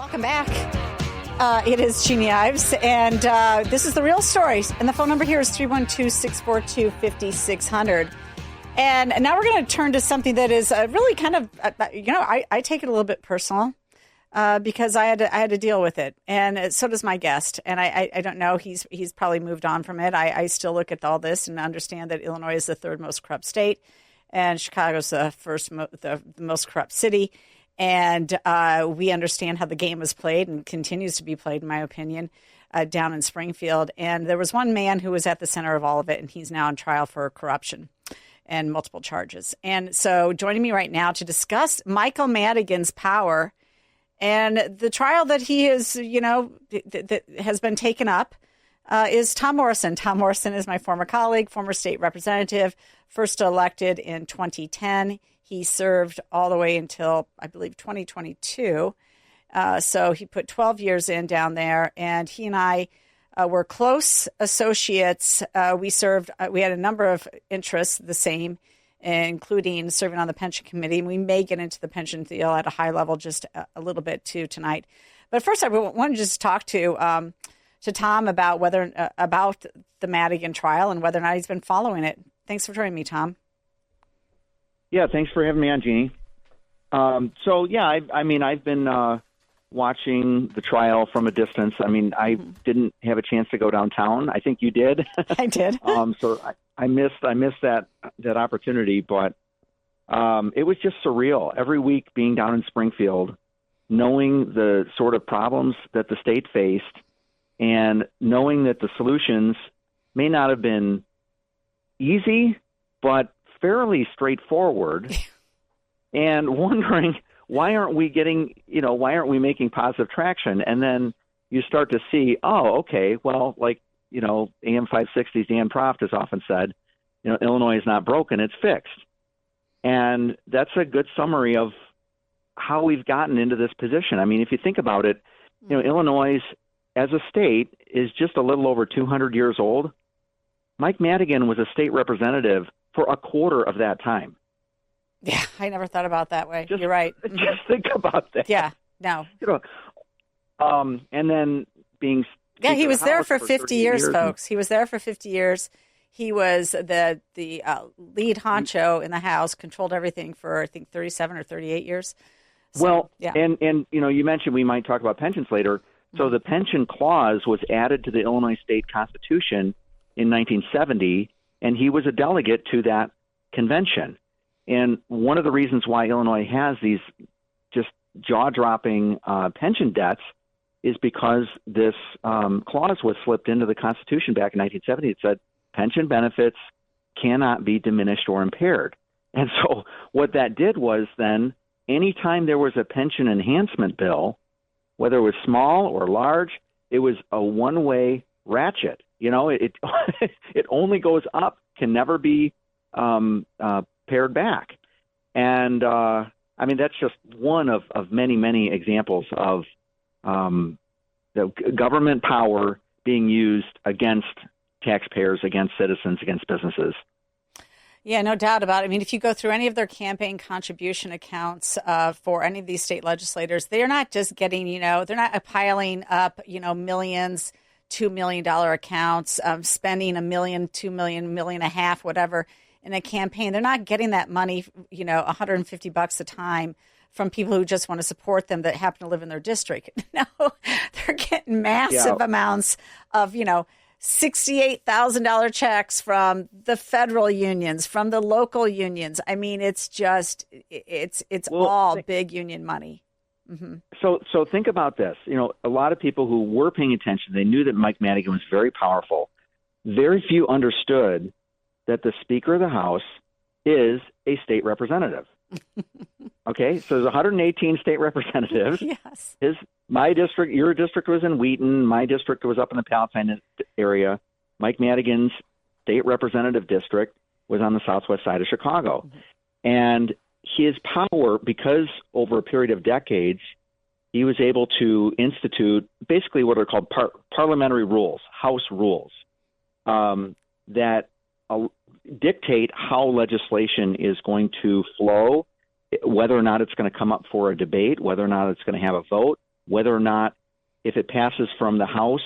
Welcome back. It is Jeanne Ives, and this is The Real Story. And the phone number here is 312-642-5600. And now we're going to turn to something that is really kind of, I take it a little bit personal because I had to deal with it. And so does my guest. And I don't know, he's probably moved on from it. I still look at all this and understand that Illinois is the third most corrupt state, and Chicago's the most corrupt city. And we understand how the game was played and continues to be played, in my opinion, down in Springfield. And there was one man who was at the center of all of it, and he's now on trial for corruption and multiple charges. And so joining me right now to discuss Michael Madigan's power and the trial that he is, that has been taken up is Tom Morrison. Tom Morrison is my former colleague, former state representative, first elected in 2010. He served all the way until, I believe, 2022. So he put 12 years in down there, and he and I were close associates. We had a number of interests the same, including serving on the pension committee. And we may get into the pension deal at a high level just a little bit too tonight. But first, I want to just talk to Tom about about the Madigan trial and whether or not he's been following it. Thanks for joining me, Tom. Yeah, thanks for having me on, Jeannie. I've been watching the trial from a distance. I mean, I didn't have a chance to go downtown. I think you did. I did. So I missed that opportunity, but it was just surreal. Every week being down in Springfield, knowing the sort of problems that the state faced, and knowing that the solutions may not have been easy, but fairly straightforward, and wondering why aren't we making positive traction? And then you start to see, AM 560's Dan Proft has often said, Illinois is not broken, it's fixed. And that's a good summary of how we've gotten into this position. I mean, if you think about it, Illinois as a state is just a little over 200 years old. Mike Madigan was a state representative for a quarter of that time. Yeah, I never thought about that way. You're right. Just think about that. Yeah, no. And then being... Yeah, he was there for 50 years, folks. He was there for 50 years. He was the lead honcho in the House, controlled everything for, I think, 37 or 38 years. So, yeah. And you mentioned we might talk about pensions later. So the pension clause was added to the Illinois State Constitution in 1970, and he was a delegate to that convention. And one of the reasons why Illinois has these just jaw-dropping pension debts is because this clause was slipped into the Constitution back in 1970. It said pension benefits cannot be diminished or impaired. And so what that did was then anytime there was a pension enhancement bill, whether it was small or large, it was a one-way ratchet. It it only goes up, can never be pared back. And that's just one of many, many examples of the government power being used against taxpayers, against citizens, against businesses. Yeah, no doubt about it. I mean, if you go through any of their campaign contribution accounts for any of these state legislators, they're not just getting, they're not piling up, millions, $2 million accounts, spending $1 million, $2 million, $1.5 million, whatever, in a campaign. They're not getting that money, $150 a time from people who just want to support them that happen to live in their district. No, they're getting massive amounts of, $68,000 checks from the federal unions, from the local unions. I mean, it's just, it's all big union money. Mm-hmm. So think about this. A lot of people who were paying attention, they knew that Mike Madigan was very powerful. Very few understood that the Speaker of the House is a state representative. Okay, so there's 118 state representatives. Yes. My district, your district was in Wheaton. My district was up in the Palatine area. Mike Madigan's state representative district was on the southwest side of Chicago. Mm-hmm. And his power, because over a period of decades, he was able to institute basically what are called parliamentary rules, House rules, that dictate how legislation is going to flow, whether or not it's going to come up for a debate, whether or not it's going to have a vote, whether or not, if it passes from the House,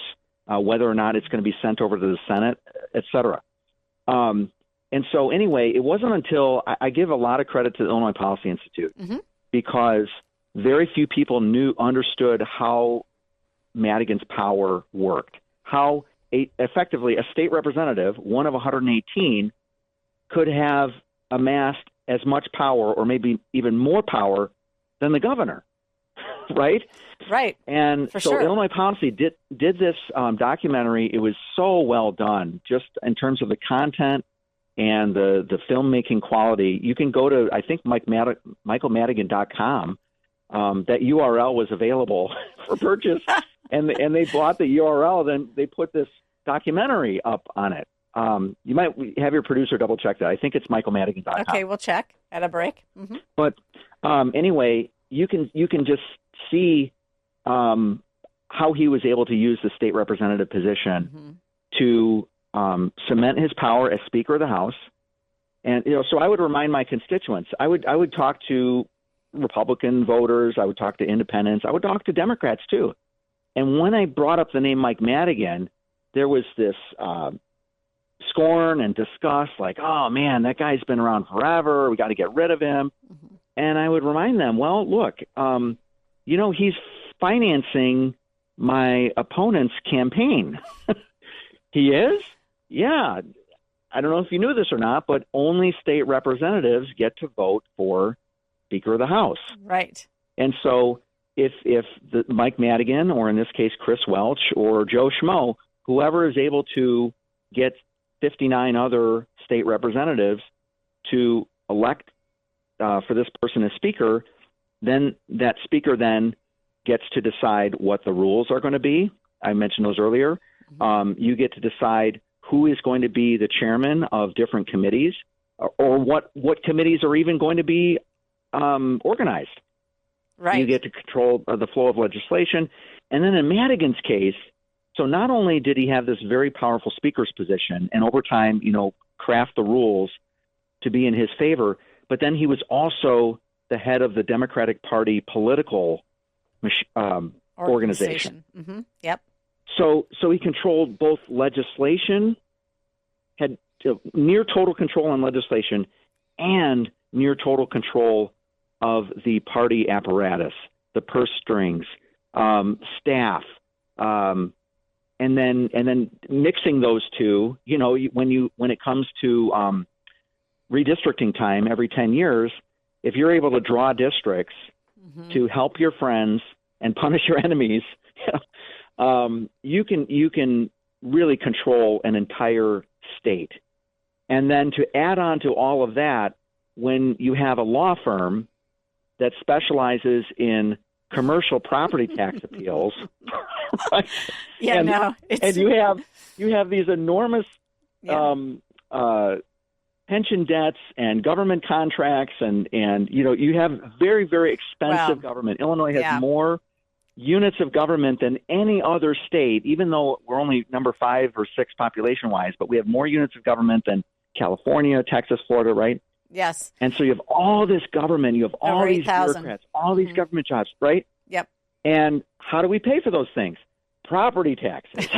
whether or not it's going to be sent over to the Senate, et cetera. And so anyway, it wasn't until I give a lot of credit to the Illinois Policy Institute because very few people understood how Madigan's power worked, how effectively a state representative, one of 118, could have amassed as much power or maybe even more power than the governor, right? Right. And For so sure. Illinois Policy did this documentary. It was so well done, just in terms of the content and the filmmaking quality. You can go to, I think, michaelmadigan.com. That URL was available for purchase, and they bought the URL. Then they put this documentary up on it. You might have your producer double check that. I think it's michaelmadigan.com. Okay, we'll check at a break. Mm-hmm. But anyway, you can just see how he was able to use the state representative position to cement his power as Speaker of the House. And so I would remind my constituents. I would talk to Republican voters. I would talk to independents. I would talk to Democrats too. And when I brought up the name Mike Madigan, there was this scorn and disgust, like, oh man, that guy's been around forever. We got to get rid of him. And I would remind them, well, look, he's financing my opponent's campaign. He is? Yeah. I don't know if you knew this or not, but only state representatives get to vote for Speaker of the House. Right. And so if Mike Madigan, or in this case, Chris Welch or Joe Schmo, whoever is able to get 59 other state representatives to elect for this person as Speaker, then that Speaker then gets to decide what the rules are going to be. I mentioned those earlier. You get to decide who is going to be the chairman of different committees, or what committees are even going to be organized. Right. You get to control the flow of legislation. And then in Madigan's case, so not only did he have this very powerful speaker's position and over time, craft the rules to be in his favor, but then he was also the head of the Democratic Party political organization. Mm-hmm. Yep. So he controlled both legislation, had near total control on legislation, and near total control of the party apparatus, the purse strings, staff, and then mixing those two. When it comes to redistricting time every 10 years, if you're able to draw districts to help your friends and punish your enemies, you can really control an entire state. And then to add on to all of that, when you have a law firm that specializes in commercial property tax appeals, right? And you have these enormous pension debts and government contracts, and you have very, very expensive government. Illinois has more units of government than any other state, even though we're only number 5 or 6 population-wise, but we have more units of government than California, Texas, Florida, right? Yes. And so you have all this government, you have all over these 8,000. bureaucrats, all these government jobs, right? Yep. And how do we pay for those things? Property taxes.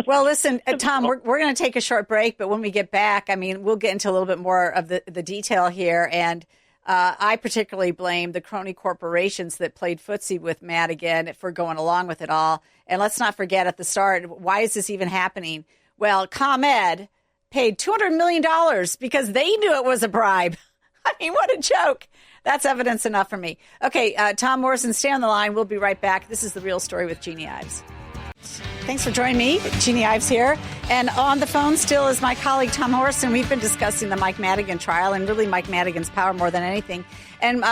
Well, listen, Tom, we're going to take a short break, but when we get back, we'll get into a little bit more of the detail here. And I particularly blame the crony corporations that played footsie with Madigan for going along with it all. And let's not forget at the start, why is this even happening? Well, ComEd paid $200 million because they knew it was a bribe. What a joke. That's evidence enough for me. Okay, Tom Morrison, stay on the line. We'll be right back. This is The Real Story with Jeanne Ives. Thanks for joining me. Jeanne Ives here. And on the phone still is my colleague, Tom Morrison. We've been discussing the Mike Madigan trial and really Mike Madigan's power more than anything. And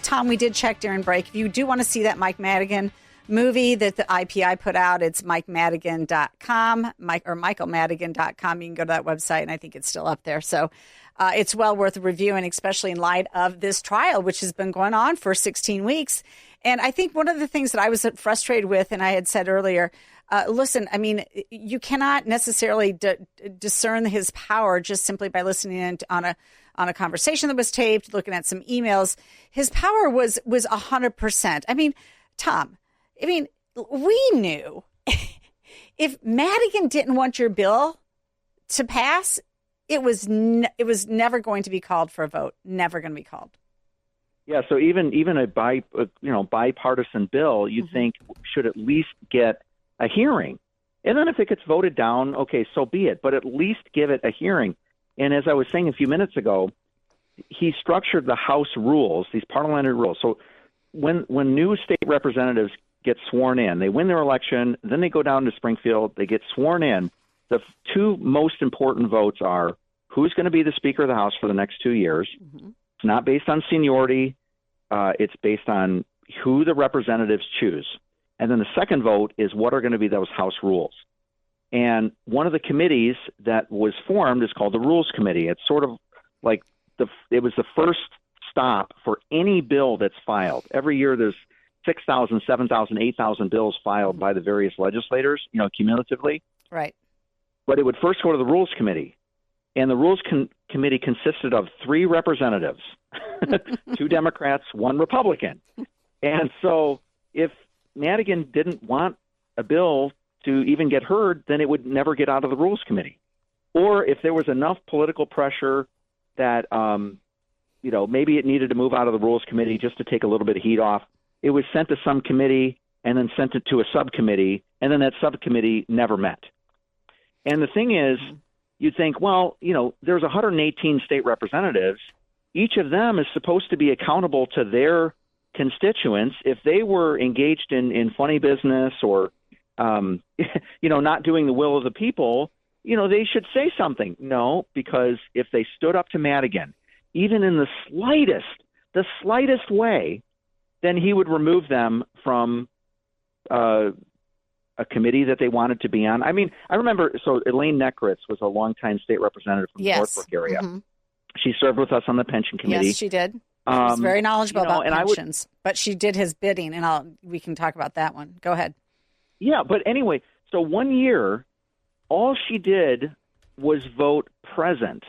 Tom, we did check during break. If you do want to see that Mike Madigan movie that the IPI put out, it's MikeMadigan.com, or MichaelMadigan.com. You can go to that website, and I think it's still up there. So it's well worth reviewing, especially in light of this trial, which has been going on for 16 weeks. And I think one of the things that I was frustrated with, and I had said earlier, listen, you cannot necessarily discern his power just simply by listening in on a conversation that was taped, looking at some emails. His power was 100%. Tom, I mean, we knew if Madigan didn't want your bill to pass, it was never going to be called for a vote. Never going to be called. Yeah. So even a bipartisan bill, you'd think should at least get a hearing, and then if it gets voted down, okay, so be it. But at least give it a hearing. And as I was saying a few minutes ago, he structured the House rules, these parliamentary rules. So when new state representatives get sworn in, they win their election, then they go down to Springfield, they get sworn in. The two most important votes are who's going to be the Speaker of the House for the next 2 years. It's not based on seniority. It's based on who the representatives choose. And then the second vote is what are going to be those House rules. And one of the committees that was formed is called the Rules Committee. It's sort of like it was the first stop for any bill that's filed. Every year there's 6,000, 7,000, 8,000 bills filed by the various legislators, cumulatively. Right. But it would first go to the Rules Committee. And the Rules Committee consisted of 3 representatives, 2 Democrats, 1 Republican. And so if Madigan didn't want a bill to even get heard, then it would never get out of the Rules Committee. Or if there was enough political pressure that, maybe it needed to move out of the Rules Committee just to take a little bit of heat off, it was sent to some committee and then sent it to a subcommittee, and then that subcommittee never met. And the thing is, you'd think, well, there's 118 state representatives. Each of them is supposed to be accountable to their constituents. If they were engaged in funny business or, not doing the will of the people, they should say something. No, because if they stood up to Madigan, even in the slightest way, then he would remove them from a committee that they wanted to be on. I mean, I remember, so Elaine Nekritz was a longtime state representative from the Northbrook area. She served with us on the pension committee. Yes, she did. She's very knowledgeable about pensions, but she did his bidding, and we can talk about that one. Go ahead. Yeah, but anyway, so one year, all she did was vote present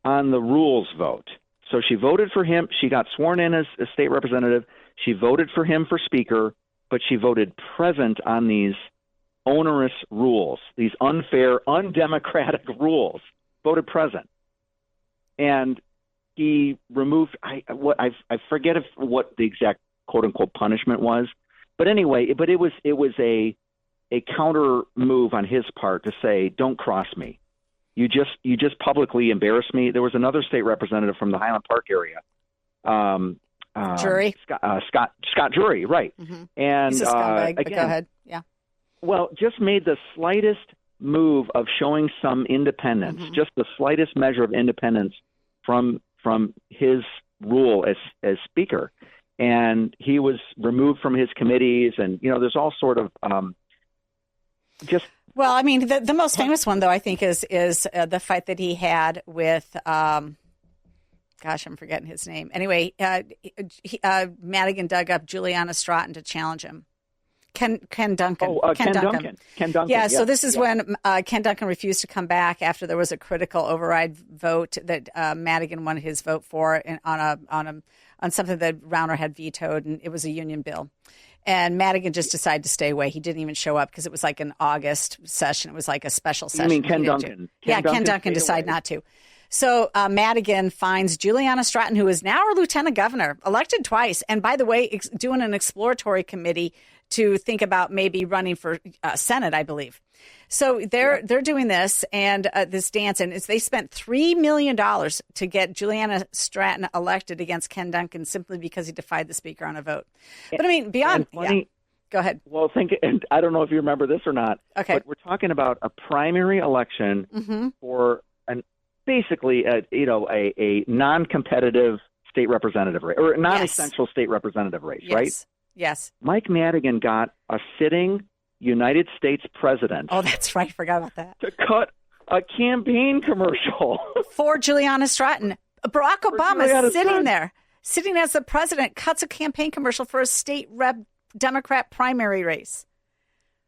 on the rules vote. So she voted for him. She got sworn in as a state representative. She voted for him for speaker, but she voted present on these onerous rules, these unfair, undemocratic rules, voted present. And he removed, I forget what the exact quote unquote punishment was, but anyway, it was a counter move on his part to say, don't cross me. You just publicly embarrassed me. There was another state representative from the Highland Park area, Jury, Scott Jury, right? And he's a scumbag, but go ahead. Yeah. Well, just made the slightest move of showing some independence, just the slightest measure of independence from his rule as speaker, and he was removed from his committees, and there's all sort of just. Well, I mean, the most famous one, though, I think, is the fight that he had with, gosh, I'm forgetting his name. Anyway, Madigan dug up Juliana Stratton to challenge him. Ken Duncan. Ken Duncan. Yeah, so this is when Ken Duncan refused to come back after there was a critical override vote that Madigan wanted his vote for on something that Rauner had vetoed, and it was a union bill. And Madigan just decided to stay away. He didn't even show up because it was like an August session. It was like a special session. You mean Ken Duncan? Ken Duncan decided not to. So Madigan finds Juliana Stratton, who is now our lieutenant governor, elected twice. And by the way, doing an exploratory committee to think about maybe running for Senate, I believe. So they're doing this and this dance, and they spent $3 million to get Juliana Stratton elected against Ken Duncan simply because he defied the speaker on a vote. But I mean, beyond, go ahead. Well, and I don't know if you remember this or not. Okay, but we're talking about a primary election for basically a non-competitive state representative race or non-essential state representative race, right? Yes. Mike Madigan got a sitting United States president. Oh, that's right. I forgot about that. To cut a campaign commercial for Juliana Stratton. Barack Obama is sitting there, sitting as the president, cuts a campaign commercial for a state rep Democrat primary race.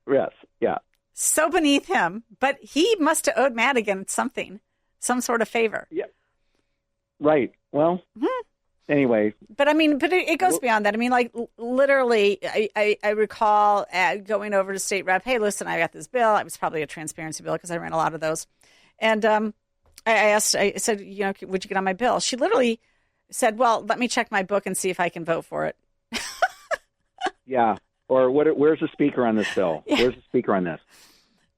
Yes. Yeah. So beneath him, but he must have owed Madigan something, some sort of favor. Yeah. Right. Well, anyway. But I mean, it goes beyond that. I mean, like literally, I recall going over to state rep. Hey, listen, I got this bill. It was probably a transparency bill because I ran a lot of those. And I said, would you get on my bill? She literally said, well, let me check my book and see if I can vote for it. Yeah. Or where's the speaker on this bill? Yeah. Where's the speaker on this?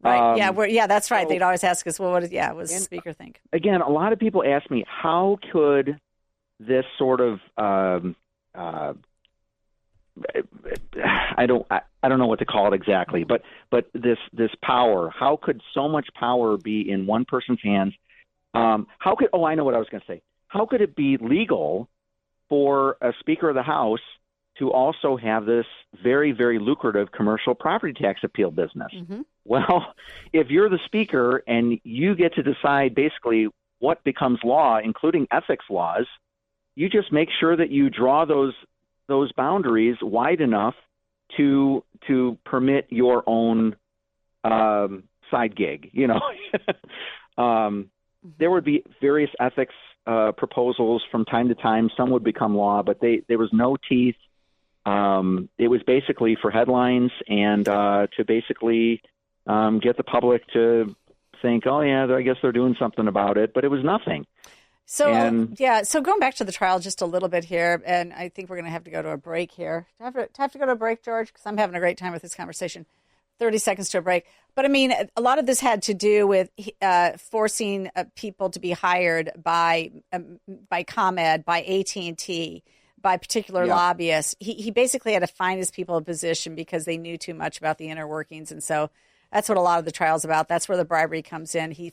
Right. Yeah, that's right. So, they'd always ask us, well, what does the speaker think? Again, a lot of people ask me, how could this sort of I don't know what to call it exactly, but this power, how could so much power be in one person's hands? I know what I was going to say. How could it be legal for a Speaker of the House to also have this very, very lucrative commercial property tax appeal business? Mm-hmm. Well, if you're the Speaker and you get to decide basically what becomes law, including ethics laws, you just make sure that you draw those boundaries wide enough to permit your own side gig. There would be various ethics proposals from time to time. Some would become law, but there was no teeth. It was basically for headlines and to basically get the public to think, oh, yeah, I guess they're doing something about it. But it was nothing. So, so going back to the trial just a little bit here, and I think we're going to have to go to a break here. Do I have to go to a break, George? Because I'm having a great time with this conversation. 30 seconds to a break. But, I mean, a lot of this had to do with forcing people to be hired by ComEd, by AT&T, by particular lobbyists. He basically had to find his people a position because they knew too much about the inner workings. And so that's what a lot of the trial's about. That's where the bribery comes in. He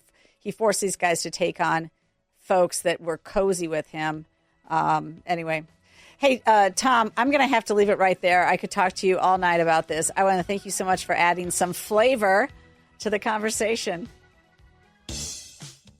forced these guys to take on folks that were cozy with him. Anyway. Hey, Tom, I'm going to have to leave it right there. I could talk to you all night about this. I want to thank you so much for adding some flavor to the conversation.